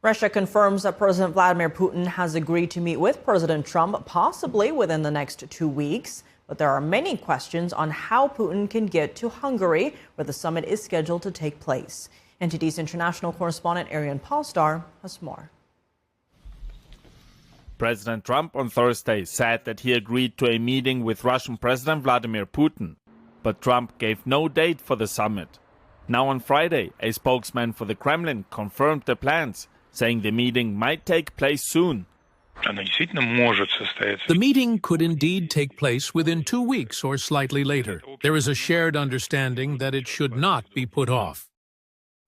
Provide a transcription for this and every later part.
Russia confirms that President Vladimir Putin has agreed to meet with President Trump, possibly within the next 2 weeks. But there are many questions on how Putin can get to Hungary, where the summit is scheduled to take place. NTD's international correspondent Arian Polstar has more. President Trump on Thursday said that he agreed to a meeting with Russian President Vladimir Putin, but Trump gave no date for the summit. Now on Friday, a spokesman for the Kremlin confirmed the plans, saying the meeting might take place soon. The meeting could indeed take place within 2 weeks or slightly later. There is a shared understanding that it should not be put off.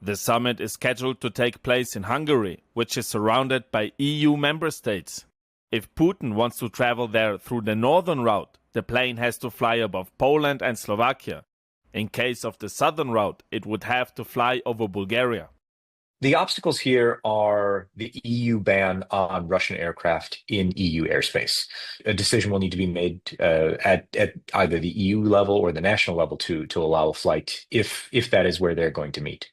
The summit is scheduled to take place in Hungary, which is surrounded by EU member states. If Putin wants to travel there through the northern route, the plane has to fly above Poland and Slovakia. In case of the southern route, it would have to fly over Bulgaria. The obstacles here are the EU ban on Russian aircraft in EU airspace. A decision will need to be made at either the EU level or the national level to allow a flight if that is where they're going to meet.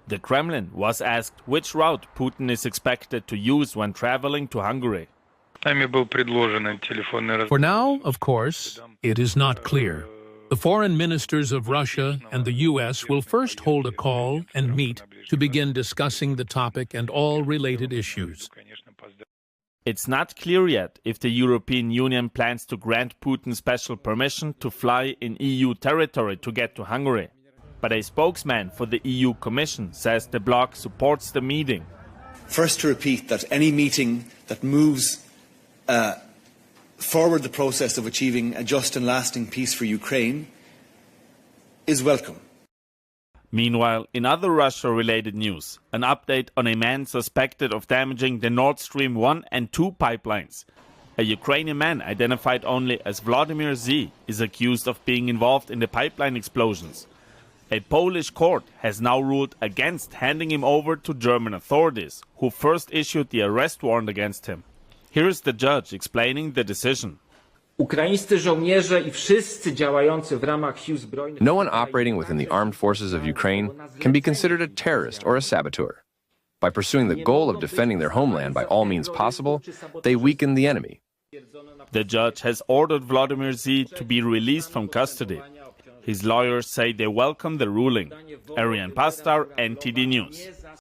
The Kremlin was asked which route Putin is expected to use when traveling to Hungary. For now, of course, it is not clear. The foreign ministers of Russia and the U.S. will first hold a call and meet to begin discussing the topic and all related issues. It's not clear yet if the European Union plans to grant Putin special permission to fly in EU territory to get to Hungary. But a spokesman for the EU Commission says the bloc supports the meeting. First, to repeat that any meeting that moves forward the process of achieving a just and lasting peace for Ukraine is welcome. Meanwhile, in other Russia-related news, an update on a man suspected of damaging the Nord Stream 1 and 2 pipelines. A Ukrainian man identified only as Vladimir Z is accused of being involved in the pipeline explosions. A Polish court has now ruled against handing him over to German authorities, who first issued the arrest warrant against him. Here is the judge explaining the decision. No one operating within the armed forces of Ukraine can be considered a terrorist or a saboteur. By pursuing the goal of defending their homeland by all means possible, they weaken the enemy. The judge has ordered Vladimir Z to be released from custody. His lawyers say they welcome the ruling. Arian Pastar, NTD News.